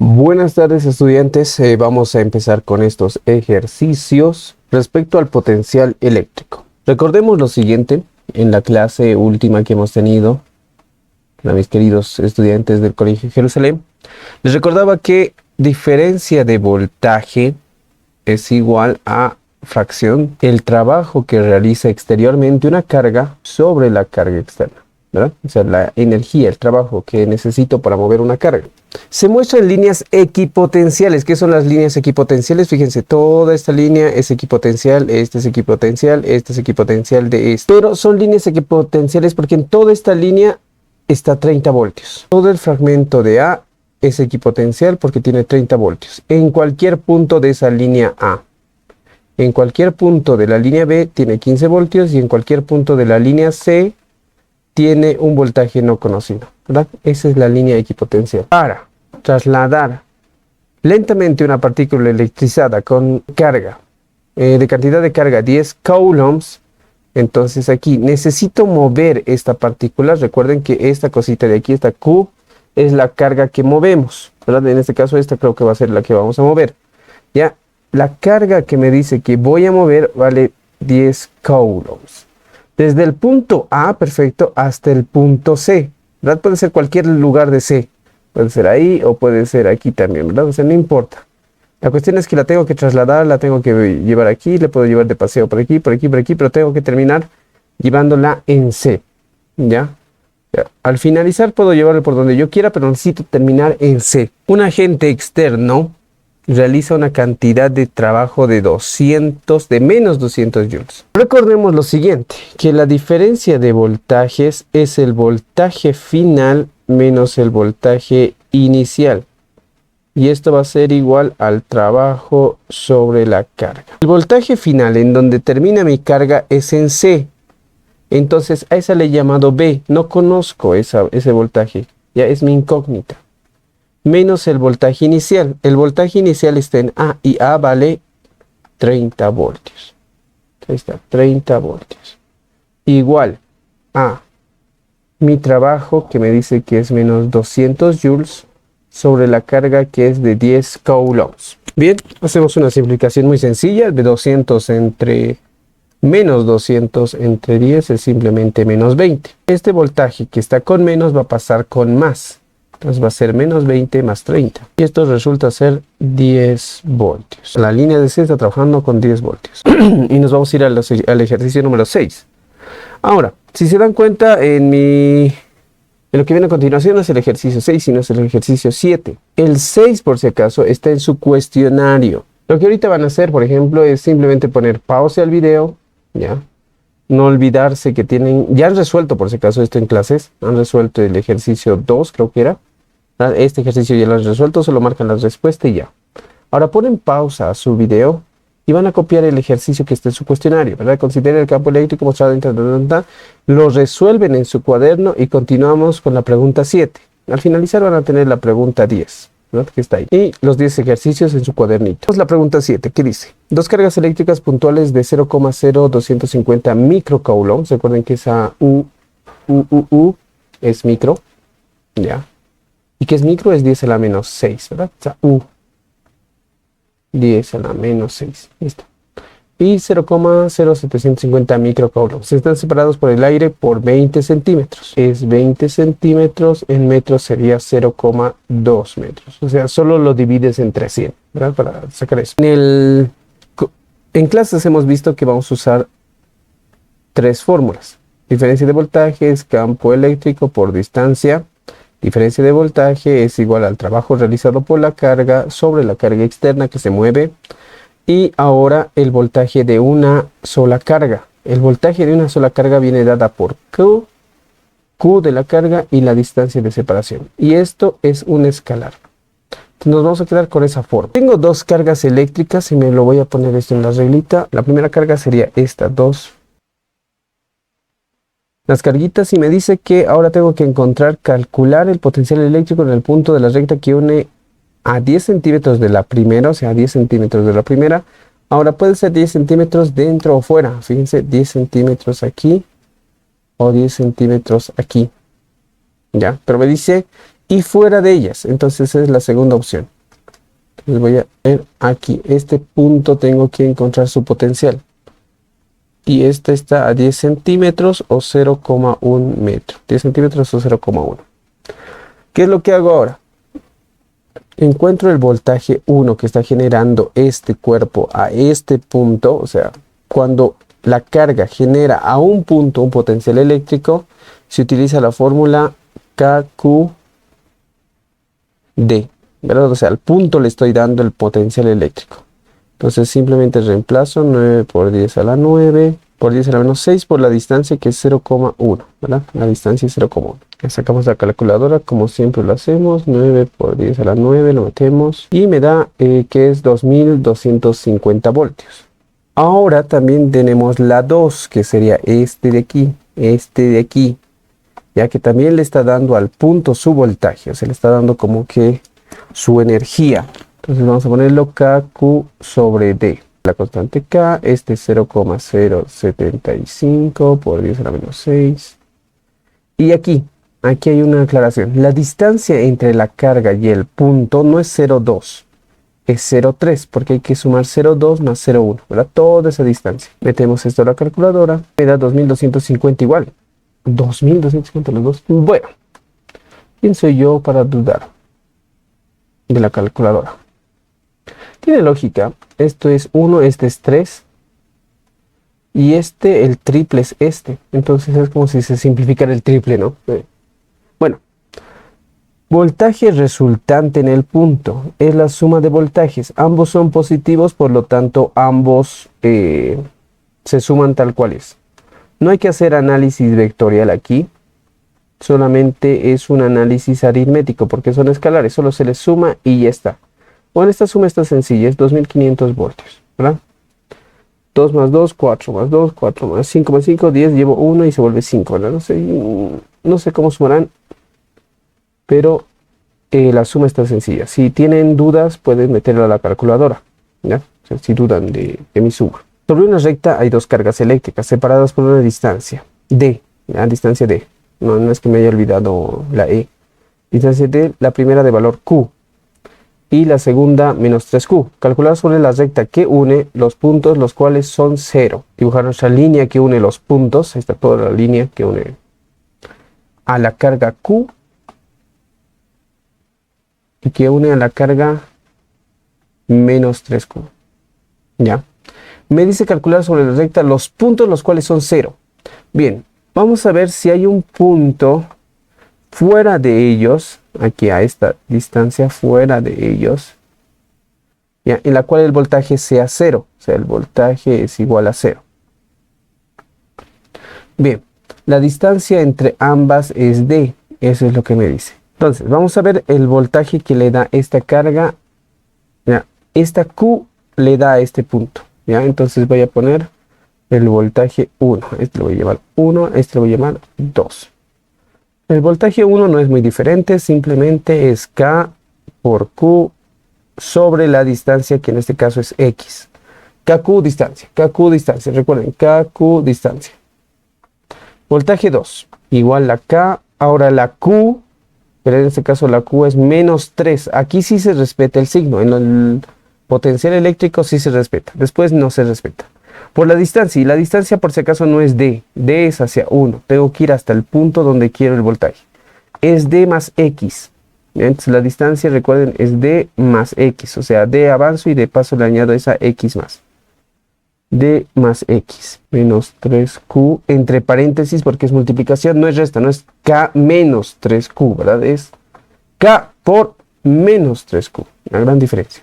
Buenas tardes, estudiantes. Vamos a empezar con estos ejercicios respecto al potencial eléctrico. Recordemos lo siguiente en la clase última que hemos tenido, a mis queridos estudiantes del Colegio Jerusalén. Les recordaba que diferencia de voltaje es igual a fracción el trabajo que realiza exteriormente una carga sobre la carga externa, ¿verdad? O sea, la energía, el trabajo que necesito para mover una carga. Se muestra en líneas equipotenciales. ¿Qué son las líneas equipotenciales? Fíjense, toda esta línea es equipotencial, este es equipotencial, este es equipotencial de este. Pero son líneas equipotenciales porque en toda esta línea está 30 voltios. Todo el fragmento de A es equipotencial porque tiene 30 voltios. En cualquier punto de esa línea A. En cualquier punto de la línea B tiene 15 voltios y en cualquier punto de la línea C tiene un voltaje no conocido, ¿verdad? Esa es la línea equipotencial. Para trasladar lentamente una partícula electrizada con carga, de cantidad de carga 10 coulombs, entonces aquí necesito mover esta partícula. Recuerden que esta cosita de aquí, esta Q, es la carga que movemos, ¿verdad? En este caso esta creo que va a ser la que vamos a mover. Ya, la carga que me dice que voy a mover vale 10 coulombs. Desde el punto A, perfecto, hasta el punto C, ¿verdad? Puede ser cualquier lugar de C. Puede ser ahí o puede ser aquí también, ¿verdad? O sea, no importa. La cuestión es que la tengo que trasladar, la tengo que llevar aquí, le puedo llevar de paseo por aquí, por aquí, por aquí, pero tengo que terminar llevándola en C, ¿ya? Al finalizar puedo llevarla por donde yo quiera, pero necesito terminar en C. Un agente externo realiza una cantidad de trabajo de menos 200 joules. Recordemos lo siguiente, que la diferencia de voltajes es el voltaje final menos el voltaje inicial. Y esto va a ser igual al trabajo sobre la carga. El voltaje final en donde termina mi carga es en C. Entonces a esa le he llamado B. No conozco ese voltaje. Ya es mi incógnita. Menos el voltaje inicial. El voltaje inicial está en A y A vale 30 voltios. Ahí está, 30 voltios. Igual a mi trabajo que me dice que es menos 200 joules sobre la carga que es de 10 coulombs. Bien, hacemos una simplificación muy sencilla. De 200 entre menos 200 entre 10 es simplemente menos 20. Este voltaje que está con menos va a pasar con más. Entonces va a ser menos 20 más 30. Y esto resulta ser 10 voltios. La línea de C está trabajando con 10 voltios. Y nos vamos a ir al ejercicio número 6. Ahora, si se dan cuenta, en lo que viene a continuación no es el ejercicio 6, sino es el ejercicio 7. El 6, por si acaso, está en su cuestionario. Lo que ahorita van a hacer, por ejemplo, es simplemente poner pausa al video, ¿ya? No olvidarse que ya han resuelto por si acaso esto en clases, han resuelto el ejercicio 2 creo que era, este ejercicio ya lo han resuelto, solo marcan la respuesta y ya. Ahora ponen pausa a su video y van a copiar el ejercicio que está en su cuestionario, ¿verdad? Consideren el campo eléctrico mostrado en lo resuelven en su cuaderno y continuamos con la pregunta 7. Al finalizar van a tener la pregunta 10. ¿verdad? Que está ahí. Y los 10 ejercicios en su cuadernito. La pregunta 7, ¿qué dice? Dos cargas eléctricas puntuales de 0,0250 microcoulombs. Recuerden que esa U es micro. ¿Ya? ¿Y qué es micro? Es 10 a la menos 6, ¿verdad? O sea, U. 10 a la menos 6. Listo. Y 0,0750 microcoulombs. Están separados por el aire por 20 centímetros. Es 20 centímetros, en metros sería 0,2 metros. O sea, solo lo divides entre 100, ¿verdad? Para sacar eso. En clases hemos visto que vamos a usar tres fórmulas. Diferencia de voltajes, campo eléctrico por distancia. Diferencia de voltaje es igual al trabajo realizado por la carga sobre la carga externa que se mueve. Y ahora el voltaje de una sola carga. El voltaje de una sola carga viene dada por Q de la carga y la distancia de separación. Y esto es un escalar. Entonces nos vamos a quedar con esa forma. Tengo dos cargas eléctricas y me lo voy a poner esto en la reglita. La primera carga sería esta, 2. Las carguitas, y me dice que ahora tengo que calcular el potencial eléctrico en el punto de la recta que une a 10 centímetros de la primera, o sea, 10 centímetros de la primera. Ahora puede ser 10 centímetros dentro o fuera. Fíjense, 10 centímetros aquí o 10 centímetros aquí. ¿Ya? Pero me dice, y fuera de ellas. Entonces esa es la segunda opción. Entonces voy a ver aquí, este punto tengo que encontrar su potencial. Y este está a 10 centímetros o 0,1 metro. 10 centímetros o 0,1. ¿Qué es lo que hago ahora? Encuentro el voltaje 1 que está generando este cuerpo a este punto. O sea, cuando la carga genera a un punto un potencial eléctrico, se utiliza la fórmula KQD, ¿verdad? O sea, al punto le estoy dando el potencial eléctrico. Entonces simplemente reemplazo 9 por 10 a la 9 por 10 a la menos 6 por la distancia, que es 0,1, ¿verdad? La distancia es 0,1. Sacamos la calculadora como siempre lo hacemos. 9 por 10 a la 9 lo metemos y me da que es 2250 voltios. Ahora también tenemos la 2, que sería este de aquí, ya que también le está dando al punto su voltaje, o sea, le está dando como que su energía. Entonces vamos a ponerlo KQ sobre D. La constante K, este es 0,075 por 10 a la menos 6. Y aquí hay una aclaración. La distancia entre la carga y el punto no es 0,2, es 0,3, porque hay que sumar 0,2 más 0,1, ¿verdad? Toda esa distancia. Metemos esto a la calculadora, me da 2250 igual. 2250 los dos. Bueno, ¿quién soy yo para dudar de la calculadora? Tiene lógica. Esto es 1, este es 3. Y el triple es este. Entonces es como si se simplificara el triple, ¿no? Bueno. Voltaje resultante en el punto es la suma de voltajes. Ambos son positivos, por lo tanto ambos se suman tal cual es. No hay que hacer análisis vectorial aquí. Solamente es un análisis aritmético porque son escalares. Solo se les suma y ya está. Bueno, esta suma está sencilla, es 2500 voltios, ¿verdad? 2 más 2, 4 más 2, 4 más 5 más 5, 10, llevo 1 y se vuelve 5, ¿verdad? No sé cómo sumarán, pero la suma está sencilla. Si tienen dudas, pueden meterla a la calculadora, ¿ya? O sea, si dudan de mi suma. Sobre una recta hay dos cargas eléctricas separadas por una distancia D, ¿ya? Distancia D. No es que me haya olvidado la E. Distancia D, la primera de valor Q. Y la segunda menos 3Q. Calcular sobre la recta que une los puntos, los cuales son 0. Dibujar nuestra línea que une los puntos. Ahí está toda la línea que une a la carga Q. Y que une a la carga menos 3Q. ¿Ya? Me dice calcular sobre la recta los puntos, los cuales son 0. Bien, vamos a ver si hay un punto fuera de ellos, aquí a esta distancia fuera de ellos, ¿ya? En la cual el voltaje sea 0, o sea, el voltaje es igual a 0. Bien, la distancia entre ambas es D, eso es lo que me dice. Entonces, vamos a ver el voltaje que le da esta carga, ¿ya? Esta Q le da a este punto, ¿ya? Entonces voy a poner el voltaje 1, este lo voy a llamar 1, este lo voy a llamar 2. El voltaje 1 no es muy diferente, simplemente es K por Q sobre la distancia, que en este caso es X. KQ distancia, recuerden, KQ distancia. Voltaje 2, igual a K, ahora la Q, pero en este caso la Q es menos 3. Aquí sí se respeta el signo, en el potencial eléctrico sí se respeta, después no se respeta. Por la distancia, y la distancia por si acaso no es D, D es hacia 1, tengo que ir hasta el punto donde quiero el voltaje. Es D más X, entonces la distancia, recuerden, es D más X, o sea, D avanzo y de paso le añado esa X más. D más X, menos 3Q, entre paréntesis porque es multiplicación, no es resta, no es K menos 3Q, ¿verdad? Es K por menos 3Q, una gran diferencia.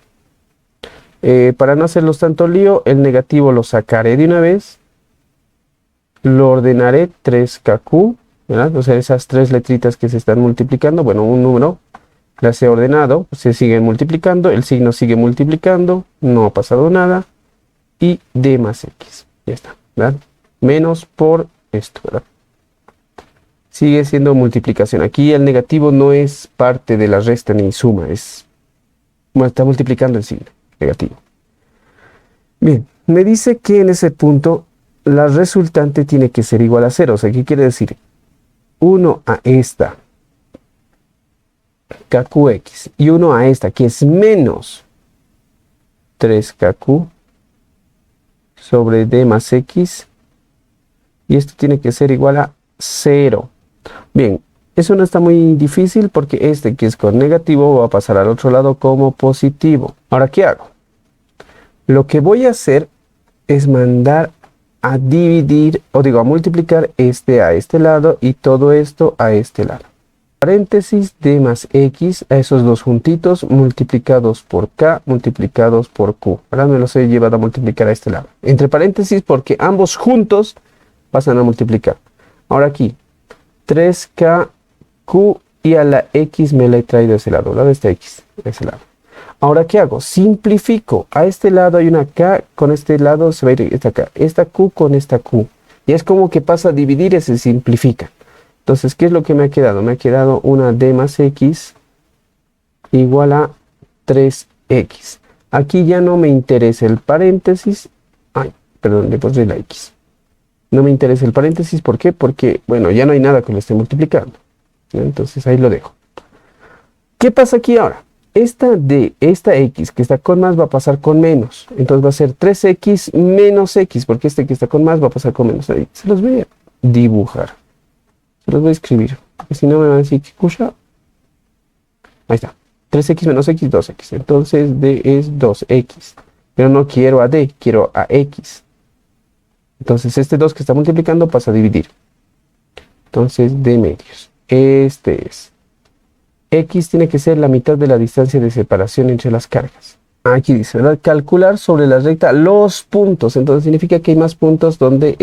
Para no hacerlos tanto lío, el negativo lo sacaré de una vez. Lo ordenaré 3KQ, ¿verdad? O sea, esas tres letritas que se están multiplicando, bueno, un número las he ordenado, se siguen multiplicando, el signo sigue multiplicando, no ha pasado nada. Y D más X, ya está, ¿verdad? Menos por esto, ¿verdad? Sigue siendo multiplicación. Aquí el negativo no es parte de la resta ni suma, está multiplicando el signo negativo. Bien, me dice que en ese punto la resultante tiene que ser igual a 0. O sea, ¿qué quiere decir? 1 a esta, KQX, y 1 a esta, que es menos 3kq sobre d más x. Y esto tiene que ser igual a 0. Bien, eso no está muy difícil porque este que es con negativo va a pasar al otro lado como positivo. Ahora, ¿qué hago? Lo que voy a hacer es mandar a dividir, o digo, a multiplicar este a este lado y todo esto a este lado. Paréntesis d más x, a esos dos juntitos, multiplicados por k, multiplicados por q. Ahora me los he llevado a multiplicar a este lado. Entre paréntesis porque ambos juntos pasan a multiplicar. Ahora aquí, 3kq y a la x me la he traído a ese lado, ¿verdad? Esta x, a ese lado. Ahora, ¿qué hago? Simplifico. A este lado hay una k, con este lado se va a ir esta k. Esta q con esta q. Y es como que pasa a dividir y se simplifica. Entonces, ¿qué es lo que me ha quedado? Me ha quedado una d más x igual a 3x. Aquí ya no me interesa el paréntesis. Ay, perdón, le puse la x. No me interesa el paréntesis, ¿por qué? Porque, bueno, ya no hay nada que lo esté multiplicando. Entonces ahí lo dejo. ¿Qué pasa aquí ahora? Esta x que está con más va a pasar con menos. Entonces va a ser 3x menos x, porque este que está con más va a pasar con menos. Ahí se los voy a dibujar. Se los voy a escribir, porque si no me van a decir que escucha. Ahí está. 3x menos x, 2x. Entonces d es 2x. Pero no quiero a d, quiero a x. Entonces este 2 que está multiplicando pasa a dividir. Entonces d medios. Este es. X tiene que ser la mitad de la distancia de separación entre las cargas. Aquí dice, ¿verdad? Calcular sobre la recta los puntos. Entonces significa que hay más puntos donde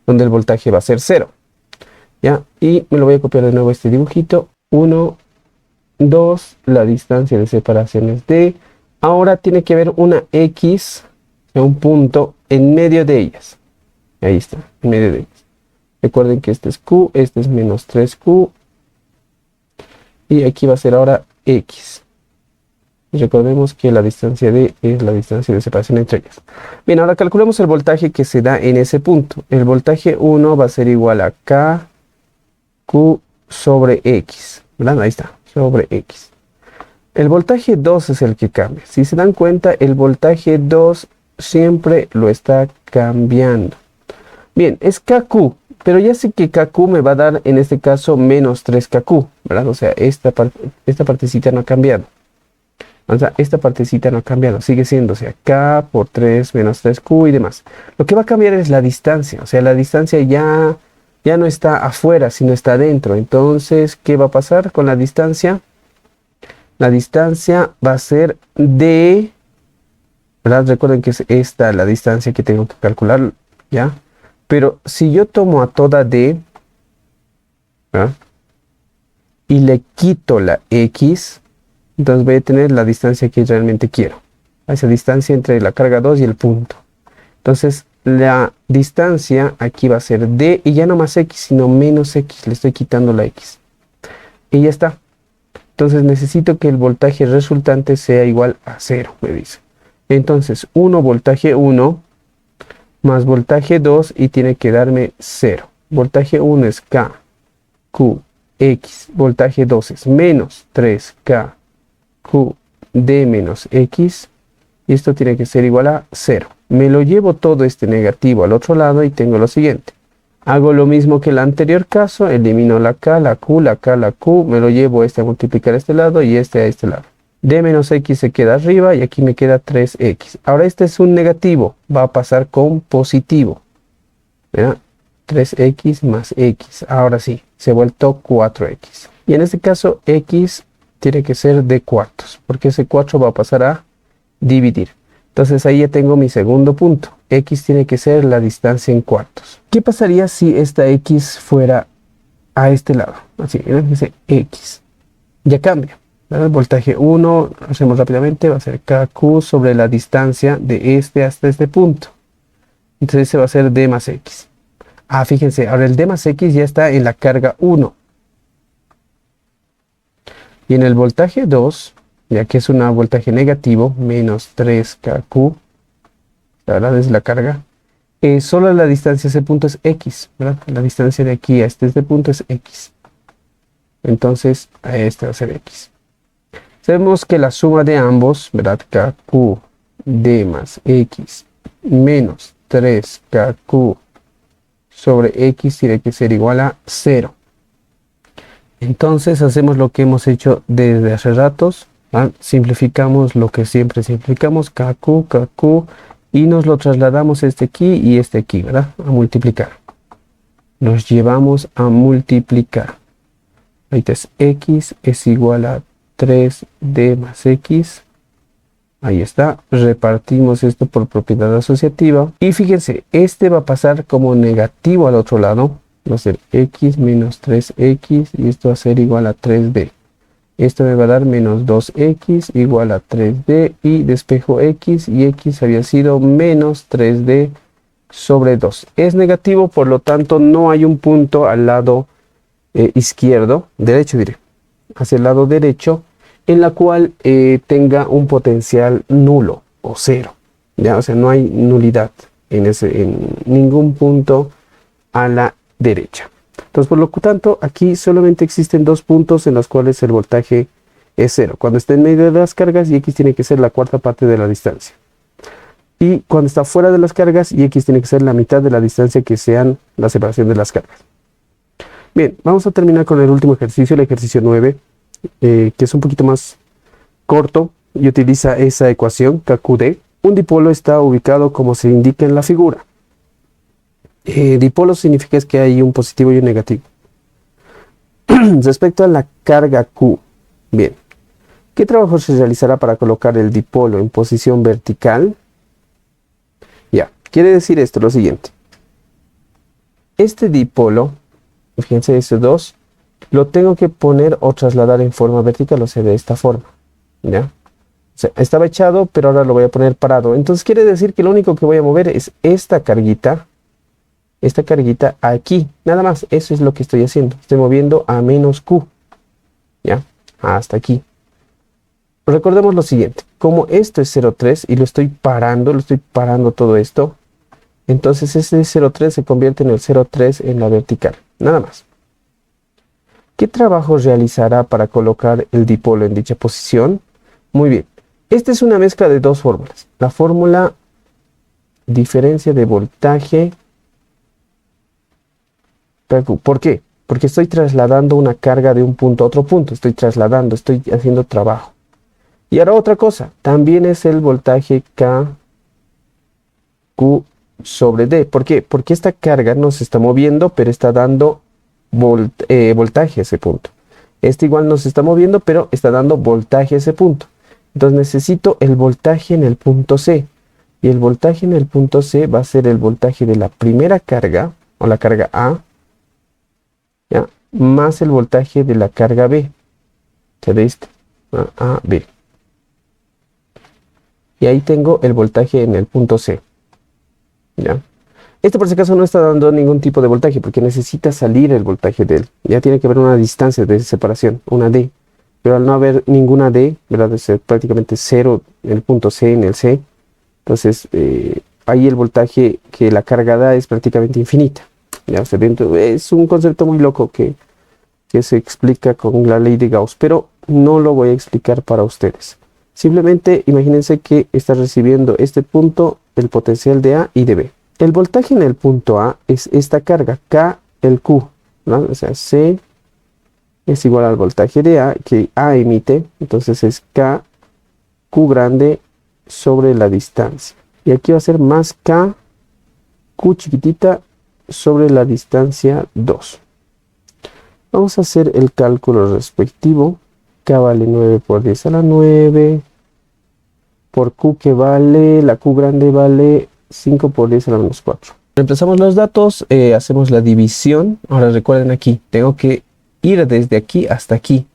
donde el voltaje va a ser 0. ¿Ya? Y me lo voy a copiar de nuevo este dibujito. 1, 2, la distancia de separación es D. Ahora tiene que haber una X, un punto en medio de ellas. Ahí está, en medio de ellas. Recuerden que este es Q, este es menos 3Q. Y aquí va a ser ahora X. Y recordemos que la distancia D es la distancia de separación entre ellas. Bien, ahora calculemos el voltaje que se da en ese punto. El voltaje 1 va a ser igual a KQ sobre X. ¿Verdad? Ahí está, sobre X. El voltaje 2 es el que cambia. Si se dan cuenta, el voltaje 2 siempre lo está cambiando. Bien, es KQ. Pero ya sé que KQ me va a dar, en este caso, menos 3KQ, ¿verdad? O sea, esta partecita no ha cambiado. O sea, esta partecita no ha cambiado. Sigue siendo, o sea, K por 3 menos 3Q y demás. Lo que va a cambiar es la distancia. O sea, la distancia ya no está afuera, sino está adentro. Entonces, ¿qué va a pasar con la distancia? La distancia va a ser D, ¿verdad? Recuerden que es esta la distancia que tengo que calcular, ¿ya? Pero si yo tomo a toda D, ¿verdad? Y le quito la X, entonces voy a tener la distancia que realmente quiero. Esa distancia entre la carga 2 y el punto. Entonces la distancia aquí va a ser D y ya no más X, sino menos X. Le estoy quitando la X. Y ya está. Entonces necesito que el voltaje resultante sea igual a 0, me dice. Entonces 1 voltaje 1 más voltaje 2 y tiene que darme 0. Voltaje 1 es K, Q, X. Voltaje 2 es menos 3K, Q, D menos X. Y esto tiene que ser igual a 0. Me lo llevo todo este negativo al otro lado y tengo lo siguiente. Hago lo mismo que el anterior caso. Elimino la K, la Q, la K, la Q. Me lo llevo este a multiplicar a este lado y este a este lado. D menos X se queda arriba y aquí me queda 3X. Ahora este es un negativo, va a pasar con positivo. ¿Verdad? 3X más X. Ahora sí, se ha vuelto 4X. Y en este caso X tiene que ser de cuartos, porque ese 4 va a pasar a dividir. Entonces ahí ya tengo mi segundo punto. X tiene que ser la distancia en cuartos. ¿Qué pasaría si esta X fuera a este lado? Así, dice X. Ya cambia. El voltaje 1, lo hacemos rápidamente, va a ser KQ sobre la distancia de este hasta este punto. Entonces ese va a ser D más X. Ah, fíjense, ahora el D más X ya está en la carga 1. Y en el voltaje 2, ya que es un voltaje negativo, menos 3KQ, la verdad es la carga, solo la distancia a ese punto es X, ¿verdad? La distancia de aquí a este punto es X. Entonces, a este va a ser X. Sabemos que la suma de ambos, ¿verdad? KQ D más X menos 3KQ sobre X tiene que ser igual a 0. Entonces hacemos lo que hemos hecho desde hace ratos, ¿verdad? Simplificamos lo que siempre simplificamos, KQ, y nos lo trasladamos este aquí y este aquí, ¿verdad? A multiplicar. Los llevamos a multiplicar. Ahorita es X es igual a 3D más X. Ahí está. Repartimos esto por propiedad asociativa. Y fíjense, este va a pasar como negativo al otro lado. Va a ser X menos 3X y esto va a ser igual a 3D. Esto me va a dar menos 2X igual a 3D y despejo X y X había sido menos 3D sobre 2. Es negativo, por lo tanto no hay un punto al lado izquierdo, derecho diré, hacia el lado derecho, en la cual tenga un potencial nulo o cero. ¿Ya? O sea, no hay nulidad en ningún punto a la derecha. Entonces, por lo tanto, aquí solamente existen dos puntos en los cuales el voltaje es cero. Cuando está en medio de las cargas y X tiene que ser la cuarta parte de la distancia. Y cuando está fuera de las cargas y X tiene que ser la mitad de la distancia que sean la separación de las cargas. Bien, vamos a terminar con el último ejercicio, el ejercicio 9, que es un poquito más corto y utiliza esa ecuación KQD. Un dipolo está ubicado como se indica en la figura. Dipolo significa que hay un positivo y un negativo. Respecto a la carga Q, bien, ¿qué trabajo se realizará para colocar el dipolo en posición vertical? Ya, quiere decir esto, lo siguiente. Este dipolo, fíjense, estos dos, lo tengo que poner o trasladar en forma vertical, o sea, de esta forma, ¿ya? O sea, estaba echado, pero ahora lo voy a poner parado. Entonces quiere decir que lo único que voy a mover es esta carguita aquí, nada más. Eso es lo que estoy haciendo, estoy moviendo a menos Q, ¿ya? Hasta aquí. Recordemos lo siguiente, como esto es 0,3 y lo estoy parando todo esto, entonces ese 0,3 se convierte en el 0,3 en la vertical, nada más. ¿Qué trabajo realizará para colocar el dipolo en dicha posición? Muy bien, esta es una mezcla de dos fórmulas. La fórmula diferencia de voltaje. ¿Por qué? Porque estoy trasladando una carga de un punto a otro punto, estoy haciendo trabajo. Y ahora otra cosa, también es el voltaje KQ sobre D. ¿Por qué? Porque esta carga no se está moviendo, pero está dando voltaje a ese punto. Este igual no se está moviendo, pero está dando voltaje a ese punto. Entonces necesito el voltaje en el punto C. Y el voltaje en el punto C va a ser el voltaje de la primera carga, o la carga A, ¿ya? Más el voltaje de la carga B. ¿Se ve esto? A, B. Y ahí tengo el voltaje en el punto C. ¿Ya? Este por si acaso no está dando ningún tipo de voltaje porque necesita salir el voltaje de él. Ya tiene que haber una distancia de separación, una D. Pero al no haber ninguna D, ¿verdad? Es prácticamente cero en el punto C, en el C. Entonces ahí el voltaje que la carga da es prácticamente infinita. ¿Ya? O sea, es un concepto muy loco que se explica con la ley de Gauss, pero no lo voy a explicar para ustedes. Simplemente imagínense que está recibiendo este punto el potencial de A y de B. El voltaje en el punto A es esta carga, K, el Q, ¿no? O sea, C es igual al voltaje de A, que A emite, entonces es K, Q grande sobre la distancia. Y aquí va a ser más K, Q chiquitita sobre la distancia 2. Vamos a hacer el cálculo respectivo. K vale 9 por 10 a la 9. Por Q que vale, la Q grande vale 5 por 10 a la menos 4. Reemplazamos los datos, hacemos la división. Ahora recuerden aquí, tengo que ir desde aquí hasta aquí.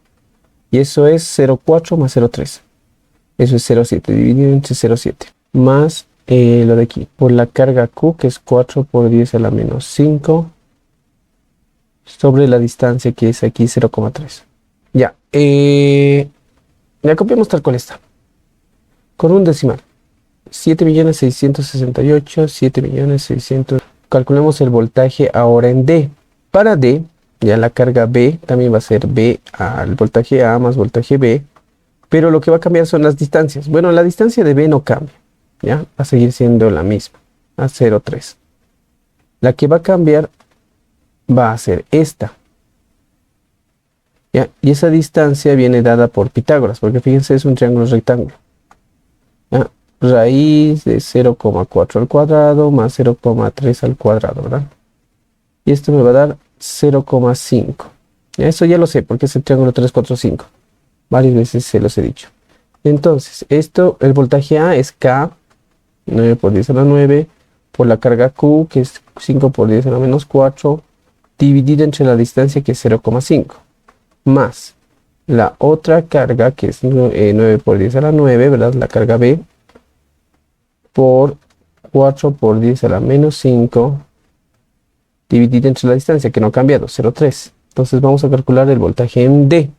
Y eso es 0,4 más 0,3. Eso es 0,7, dividido entre 0,7. Más lo de aquí, por la carga Q, que es 4 por 10 a la menos 5. Sobre la distancia que es aquí 0,3. Ya, la copiamos tal cual está. Con un decimal. 7.668.000, 7.600.000. Calculemos el voltaje ahora en D. Para D, ya la carga B también va a ser B al voltaje A más voltaje B. pero lo que va a cambiar son las distancias. Bueno, la distancia de B no cambia, ¿ya? Va a seguir siendo la misma, a 0,3. La que va a cambiar va a ser esta, ¿ya? Y esa distancia viene dada por Pitágoras, porque fíjense, es un triángulo rectángulo, ¿ya? Raíz de 0,4 al cuadrado más 0,3 al cuadrado, ¿verdad? Y esto me va a dar 0,5. Eso ya lo sé, porque es el triángulo 3, 4, 5. Varias veces se los he dicho. Entonces, esto, el voltaje A es K, 9 por 10 a la 9, por la carga Q, que es 5 por 10 a la menos 4, dividida entre la distancia, que es 0,5, más la otra carga, que es 9 por 10 a la 9, ¿verdad? La carga B, por 4 por 10 a la menos 5, dividida entre la distancia, que no ha cambiado, 0,3. Entonces vamos a calcular el voltaje en D.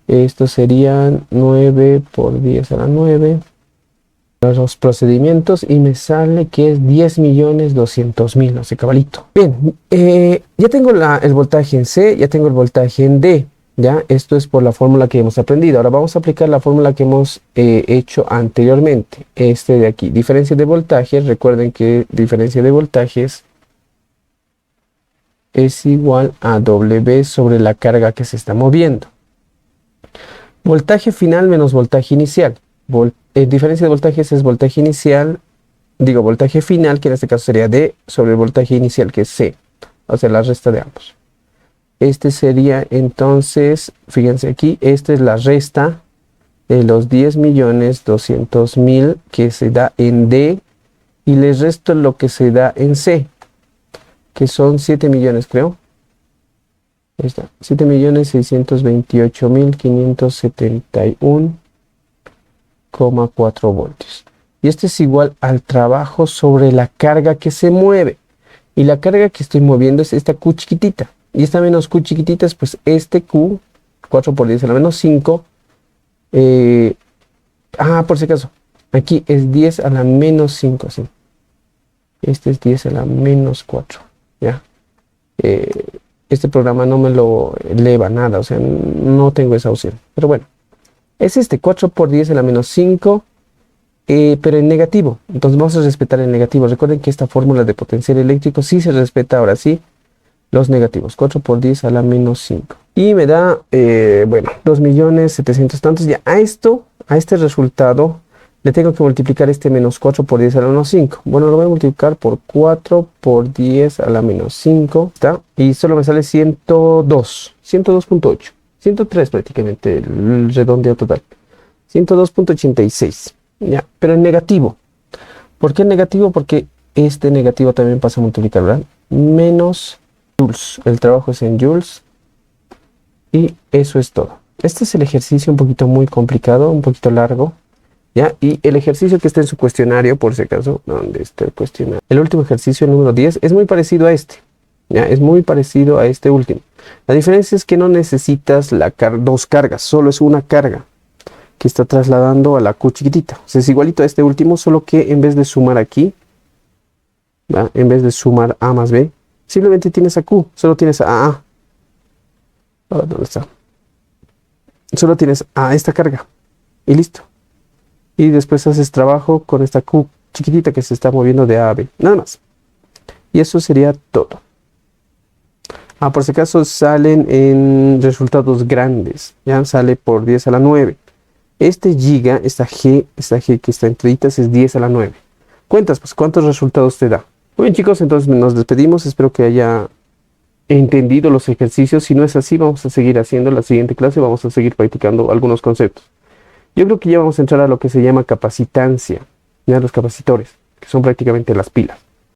Esto serían 9 por 10 a la 9. Los procedimientos y me sale que es 10.200.000, no sé, cabalito. Bien, ya tengo el voltaje en C, ya tengo el voltaje en D. ¿Ya? Esto es por la fórmula que hemos aprendido. Ahora vamos a aplicar la fórmula que hemos hecho anteriormente. Este de aquí, diferencia de voltajes. Recuerden que diferencia de voltajes es igual a W sobre la carga que se está moviendo. Voltaje final menos voltaje inicial. Diferencia de voltajes es voltaje inicial, digo voltaje final, que en este caso sería D, sobre el voltaje inicial, que es C. O sea, la resta de ambos. Este sería entonces, fíjense aquí, esta es la resta de los 10.200.000 que se da en D, y les resto lo que se da en C, que son 7 millones, creo. Ahí está, 7.628.571,4 voltios. Y este es igual al trabajo sobre la carga que se mueve. Y la carga que estoy moviendo es esta Q chiquitita. Y esta menos Q chiquitita es pues este Q, 4 por 10 a la menos 5. Por si acaso, aquí es 10 a la menos 5, ¿sí? Este es 10 a la menos 4, ¿ya? Este programa no me lo eleva nada, o sea, no tengo esa opción. Pero bueno, es este 4 por 10 a la menos 5, pero en negativo. Entonces vamos a respetar el negativo. Recuerden que esta fórmula de potencial eléctrico sí se respeta ahora sí los negativos. 4 por 10 a la menos 5. Y me da, 2.700.000 tantos. Ya a este resultado, le tengo que multiplicar este menos 4 por 10 a la menos 5. Bueno, lo voy a multiplicar por 4 por 10 a la menos 5. ¿Está? Y solo me sale 102. 102.8. 103 prácticamente el redondeo total. 102.86. Ya, pero en negativo. ¿Por qué en negativo? Porque este negativo también pasa a multiplicar, ¿verdad? Menos joules. El trabajo es en joules. Y eso es todo. Este es el ejercicio un poquito muy complicado, un poquito largo. ¿Ya? Y el ejercicio que está en su cuestionario, por si acaso, ¿dónde está el cuestionario? El último ejercicio, el número 10, es muy parecido a este. ¿Ya? Es muy parecido a este último. La diferencia es que no necesitas dos cargas, solo es una carga que está trasladando a la Q chiquitita. O sea, es igualito a este último, solo que en vez de sumar aquí, ¿va? En vez de sumar A más B, simplemente tienes a Q, solo tienes a A. ¿Dónde está? Solo tienes a esta carga y listo. Y después haces trabajo con esta Q chiquitita que se está moviendo de A a B. Nada más. Y eso sería todo. Por si acaso salen en resultados grandes. Ya sale por 10 a la 9. Este giga, esta G que está entre es 10 a la 9. Cuentas, pues, ¿cuántos resultados te da? Muy bien, chicos, entonces nos despedimos. Espero que haya entendido los ejercicios. Si no es así, vamos a seguir haciendo la siguiente clase. Vamos a seguir practicando algunos conceptos. Yo creo que ya vamos a entrar a lo que se llama capacitancia, ya los capacitores, que son prácticamente las pilas.